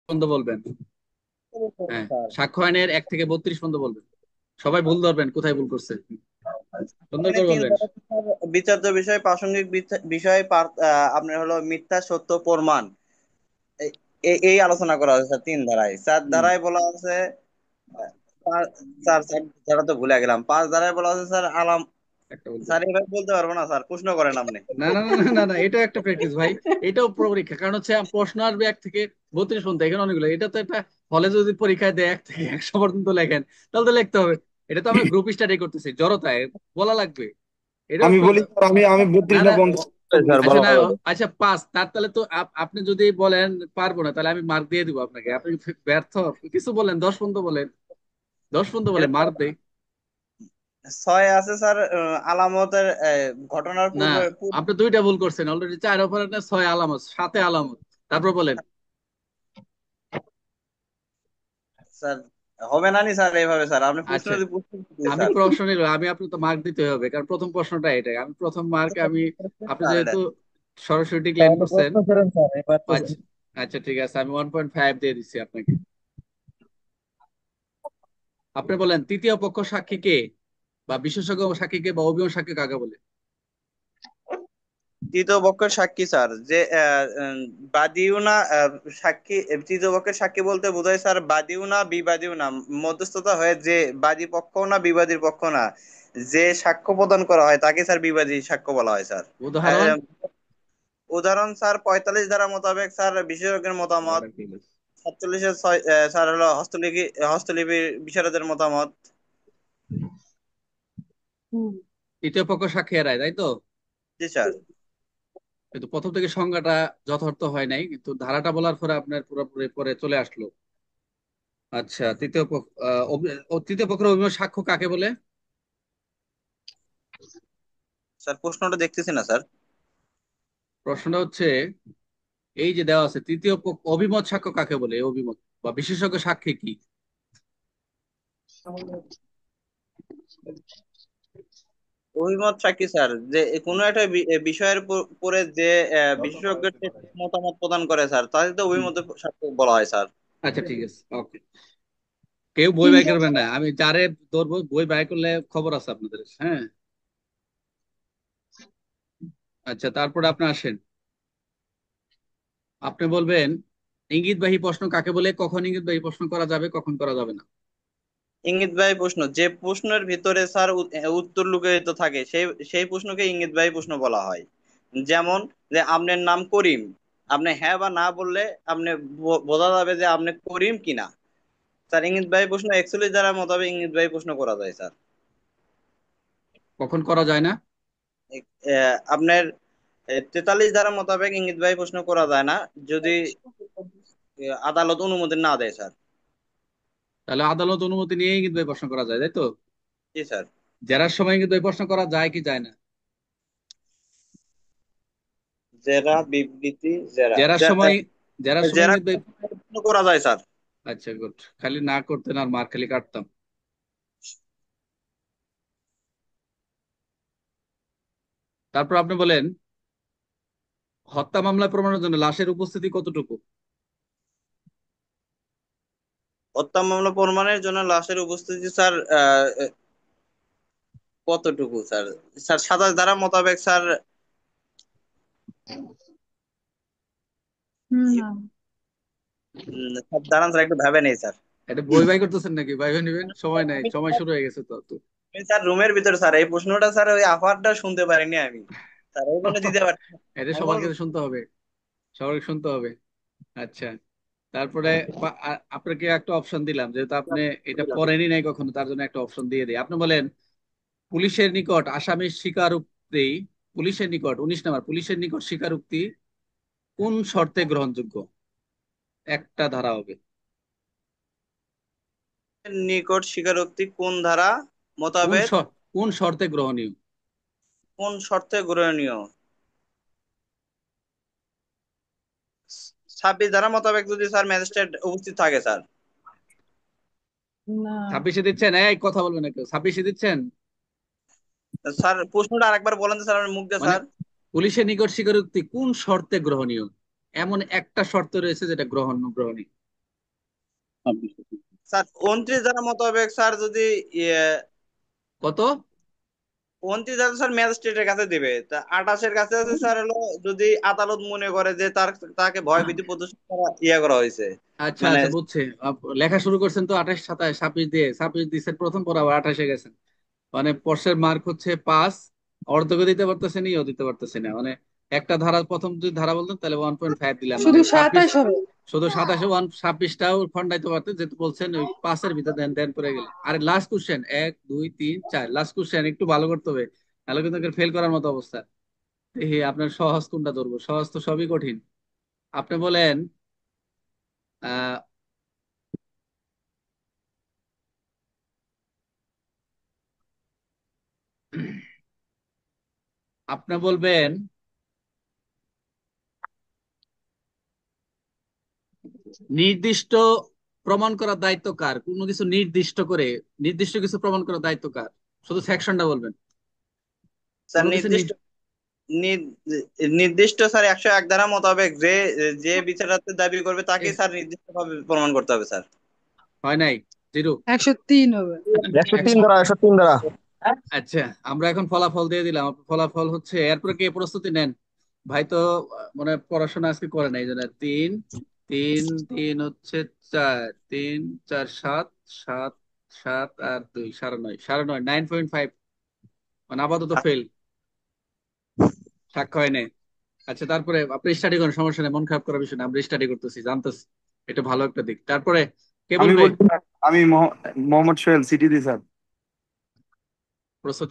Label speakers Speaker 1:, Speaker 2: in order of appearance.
Speaker 1: পর্যন্ত বলবেন। হ্যাঁ,
Speaker 2: স্যার,
Speaker 1: সাক্ষ্য আইনের 1 থেকে 32 পর্যন্ত বলবেন। সবাই ভুল ধরবেন, কোথায় ভুল করছে, সুন্দর
Speaker 2: এখানে
Speaker 1: করে
Speaker 2: তিন
Speaker 1: বলবেন।
Speaker 2: ধারা স্যার, বিচার্য বিষয়, প্রাসঙ্গিক বিষয়, আপনার হলো মিথ্যা সত্য প্রমাণ। এই এই আলোচনা করা হয়েছে স্যার 3 ধারায়। 4 ধারায় বলা আছে আহ, স্যার ধারা তো ভুলে গেলাম। 5 ধারায় বলা আছে স্যার আলাম।
Speaker 1: একটা বলবেন।
Speaker 2: স্যার এভাবে বলতে পারবো না স্যার, প্রশ্ন করেন আপনি।
Speaker 1: না না না না না না, এটাও একটা প্র্যাকটিস ভাই। এটাও পরীক্ষা, কারণ হচ্ছে প্রশ্ন আসবে 1 থেকে 32 পর্যন্ত, এখানে অনেকগুলো। এটা তো একটা হলে যদি পরীক্ষায় দেয় 1 থেকে 100 পর্যন্ত লেখেন, তাহলে তো লিখতে হবে। এটা তো আমরা গ্রুপ স্টাডি করতেছি, জড়তায় বলা লাগবে। এটাও
Speaker 3: আমি
Speaker 1: একটু।
Speaker 3: বলি স্যার, আমি
Speaker 1: না
Speaker 3: 32 না
Speaker 1: না
Speaker 3: 50
Speaker 2: স্যার
Speaker 1: আচ্ছা
Speaker 2: বলা
Speaker 1: না,
Speaker 2: হবে।
Speaker 1: আচ্ছা পাস, তার তাহলে তো আপনি যদি বলেন পারবো না, তাহলে আমি মার্ক দিয়ে দিব আপনাকে। আপনি ব্যর্থ। কিছু বলেন, 10 পর্যন্ত বলেন, 10 পর্যন্ত
Speaker 2: এটা
Speaker 1: বলেন, মার্ক দেই।
Speaker 2: 6 আছে স্যার, আলামতের ঘটনার
Speaker 1: না,
Speaker 2: পূর্বে
Speaker 1: আপনি 2টা ভুল করছেন অলরেডি। 4 অপারেটর, 6 আলামত, 7 আলামত। তারপর বলেন।
Speaker 2: স্যার হবে না নি স্যার এইভাবে। স্যার আপনি প্রশ্ন
Speaker 1: আচ্ছা,
Speaker 2: যদি প্রশ্ন করতেন,
Speaker 1: আমি
Speaker 2: স্যার।
Speaker 1: প্রশ্ন নিল, আমি আপনি তো মার্ক দিতে হবে, কারণ প্রথম প্রশ্নটা এটাই, আমি প্রথম মার্ক আমি। আপনি
Speaker 2: স্যার এটা
Speaker 1: যেহেতু সরাসরি ডিক্লাইন
Speaker 2: তাহলে
Speaker 1: করছেন।
Speaker 2: প্রশ্ন করেন স্যার, এবার তো।
Speaker 1: আচ্ছা, আচ্ছা ঠিক আছে, আমি 1.5 দিয়ে দিচ্ছি আপনাকে। আপনি বলেন, তৃতীয় পক্ষ সাক্ষী কে, বা বিশেষজ্ঞ সাক্ষী কে, বা অভিজ্ঞ সাক্ষী কাকে বলে?
Speaker 2: তৃতীয় পক্ষের সাক্ষী স্যার, যে বাদীও না সাক্ষী। তৃতীয় পক্ষের সাক্ষী বলতে বোঝায় স্যার বাদীও না বিবাদীও না, মধ্যস্থতা হয়ে যে বাদী পক্ষ না বিবাদীর পক্ষ না, যে সাক্ষ্য প্রদান করা হয় তাকে স্যার বিবাদী সাক্ষ্য বলা হয় স্যার।
Speaker 1: উদাহরণ।
Speaker 2: আহ, উদাহরণ স্যার 45 ধারা মোতাবেক স্যার বিশেষজ্ঞের মতামত।
Speaker 1: আবার ঠিক আছে।
Speaker 2: 47 স্যার হলো হস্তলিপি বিশারদের মতামত।
Speaker 1: তৃতীয় পক্ষ সাক্ষী এরাই, তাই তো?
Speaker 2: জি স্যার।
Speaker 1: কিন্তু প্রথম থেকে সংজ্ঞাটা যথার্থ হয় নাই, কিন্তু ধারাটা বলার পরে আপনার পুরোপুরি পরে চলে আসলো। আচ্ছা, তৃতীয় পক্ষ, তৃতীয় পক্ষের অভিমত সাক্ষ্য কাকে বলে?
Speaker 2: স্যার প্রশ্নটা দেখতেছি না স্যার।
Speaker 1: প্রশ্নটা হচ্ছে, এই যে দেওয়া আছে, তৃতীয় পক্ষ অভিমত সাক্ষ্য কাকে বলে? এই অভিমত বা বিশেষজ্ঞ সাক্ষী কি?
Speaker 2: অভিমত সাক্ষী স্যার, যে কোনো একটা বিষয়ের পরে যে বিশেষজ্ঞের যে মতামত প্রদান করে স্যার, তাদের তো
Speaker 1: হুম,
Speaker 2: অভিমত সাক্ষী বলা হয় স্যার।
Speaker 1: আচ্ছা ঠিক আছে, ওকে। কেউ বই বাই করবেন না, আমি যারে ধরবো বই বাই করলে খবর আছে আপনাদের, হ্যাঁ। আচ্ছা, তারপরে আপনি আসেন। আপনি বলবেন, ইঙ্গিতবাহী প্রশ্ন কাকে বলে, কখন ইঙ্গিতবাহী প্রশ্ন করা যাবে, কখন করা যাবে না?
Speaker 2: ইঙ্গিতবাহী প্রশ্ন, যে প্রশ্নের ভিতরে স্যার উত্তর লুকায়িত থাকে, সেই সেই প্রশ্নকে ইঙ্গিতবাহী প্রশ্ন বলা হয়। যেমন, যে আপনার নাম করিম, আপনি হ্যাঁ বা না বললে আপনি বোঝা যাবে যে আপনি করিম কিনা। স্যার ইঙ্গিতবাহী প্রশ্ন 41 দ্বারা মোতাবেক ইঙ্গিতবাহী প্রশ্ন করা যায় স্যার।
Speaker 1: কখন করা যায় না?
Speaker 2: আপনার 43 ধারা মোতাবেক ইঙ্গিতবাহী প্রশ্ন করা যায় না, যদি আদালত অনুমতি না দেয় স্যার।
Speaker 1: তাহলে আদালত অনুমতি নিয়ে ইঙ্গিতবাহী প্রশ্ন করা যায়, তাই তো?
Speaker 2: জি স্যার।
Speaker 1: জেরার সময় ইঙ্গিতবাহী প্রশ্ন করা যায় কি যায় না?
Speaker 2: জেরা বিবৃতি জেরা
Speaker 1: জেরার সময়, জেরার সময়
Speaker 2: জেরা
Speaker 1: ইঙ্গিতবাহী।
Speaker 2: করা যায় স্যার।
Speaker 1: আচ্ছা গুড, খালি না করতেন আর মার খালি কাটতাম। তারপর আপনি বলেন, হত্যা মামলায় প্রমাণের জন্য লাশের উপস্থিতি কতটুকু?
Speaker 2: হত্যা মামলা প্রমাণের জন্য লাশের উপস্থিতি স্যার কতটুকু স্যার? স্যার 27 ধারা মোতাবেক স্যার। স্যার দাঁড়ান স্যার, একটু ভাবে নেই স্যার।
Speaker 1: এটা বই বাই করতেছেন নাকি? ভাইবে নিবেন, সময় নাই, সময় শুরু হয়ে গেছে তো তো।
Speaker 2: আমি স্যার রুমের ভিতরে স্যার, এই প্রশ্নটা স্যার ওই আফারটা শুনতে পারিনি আমি। স্যার এই জন্য দিতে পারছি না।
Speaker 1: এটা
Speaker 2: আমি
Speaker 1: সবার
Speaker 2: বলবো
Speaker 1: কাছে শুনতে হবে, সবার শুনতে হবে। আচ্ছা, তারপরে আপনাকে একটা অপশন দিলাম, যেহেতু আপনি এটা পড়েনি নাই কখনো, তার জন্য একটা অপশন দিয়ে দিই। আপনি বলেন, পুলিশের নিকট আসামির স্বীকারোক্তি, পুলিশের নিকট 19 নম্বর, পুলিশের নিকট স্বীকারোক্তি কোন শর্তে গ্রহণযোগ্য? একটা ধারা হবে।
Speaker 2: নিকট স্বীকারোক্তি কোন ধারা
Speaker 1: কোন
Speaker 2: মোতাবেক
Speaker 1: কোন শর্তে গ্রহণীয়?
Speaker 2: কোন শর্তে গ্রহণীয়? 26 ধারা মোতাবেক যদি স্যার ম্যাজিস্ট্রেট উপস্থিত থাকে স্যার।
Speaker 1: 26-এ দিচ্ছেন? এই কথা বলবেন না কেউ, 26-এ দিচ্ছেন?
Speaker 2: স্যার প্রশ্নটা আরেকবার বলেন তো স্যার, আমি মুখ দিয়ে
Speaker 1: মানে
Speaker 2: স্যার।
Speaker 1: পুলিশের নিকট স্বীকারোক্তি কোন শর্তে গ্রহণীয়? এমন একটা শর্ত রয়েছে যেটা গ্রহণীয়।
Speaker 2: স্যার 29 ধারা মোতাবেক স্যার যদি ইয়ে,
Speaker 1: কত?
Speaker 2: 29 ধারা স্যার ম্যাজিস্ট্রেটের কাছে দিবে, তা 28-এর কাছে আছে স্যার হলো যদি আদালত মনে করে যে তাকে ভয়ভীতি প্রদর্শন করা করা হয়েছে।
Speaker 1: আচ্ছা
Speaker 2: মানে
Speaker 1: আচ্ছা, বুঝছি। লেখা শুরু করছেন তো 28, 27, 26 দিয়ে, 26 দিচ্ছেন প্রথম, পর আবার 28-এ গেছেন। মানে পর্ষের মার্ক হচ্ছে 5, অর্ধেকও দিতে পারতেছেন, ইও দিতে পারতেছেন না। মানে একটা ধারা, প্রথম যদি ধারা বলতেন তাহলে 1.5 দিলাম, মানে
Speaker 3: শুধু
Speaker 1: 26।
Speaker 3: 27 হবে।
Speaker 1: শুধু 27-এ 26টাও খন্ডাইতে পারতেন, যেহেতু বলছেন ওই 5-এর ভিতরে দেন দেন করে গেলে। আরে লাস্ট কোশ্চেন, 1 2 3 4, লাস্ট কোশ্চেন, একটু ভালো করতে হবে, তাহলে কিন্তু ফেল করার মতো অবস্থা। দেখি আপনার সহজ কোনটা ধরবো, সহজ তো সবই কঠিন। আপনি বলেন, আহ আপনি বলবেন নির্দিষ্ট প্রমাণ করার দায়িত্ব কার, কোনো কিছু নির্দিষ্ট করে, নির্দিষ্ট কিছু প্রমাণ করার দায়িত্ব কার, শুধু সেকশনটা বলবেন।
Speaker 2: স্যার
Speaker 1: কোনো কিছু
Speaker 2: নির্দিষ্ট নির- নির্দিষ্ট স্যার 101 ধারা মোতাবেক যে যে বিচারার্থী দাবি করবে তাকে স্যার নির্দিষ্ট ভাবে প্রমাণ করতে হবে স্যার।
Speaker 1: হয় নাই, জিরো।
Speaker 3: 103 হবে।
Speaker 4: 103 ধারা, 103 ধারা।
Speaker 1: আচ্ছা, আমরা এখন ফলাফল দিয়ে দিলাম। ফলাফল হচ্ছে, এরপরে কে প্রস্তুতি নেন? ভাই তো মানে পড়াশোনা আজকে করে নাই, এই জন্য 3 3 3 হচ্ছে 4, 3 4 7, 7 7 আর 2 9.5, 9.5, 9.5, মানে আপাতত ফেল, সাক্ষ্য হয় নাই। আচ্ছা, তারপরে আপনি স্টাডি করেন, সমস্যা নেই, মন খারাপ করার বিষয় না, আমরা স্টাডি করতেছি, জানতেছি, এটা ভালো একটা দিক। তারপরে কে
Speaker 4: আমি
Speaker 1: বলবে?
Speaker 4: বলছি, আমি মোহাম্মদ সোহেল, সিটি দি স্যার।
Speaker 1: প্রস্তুত।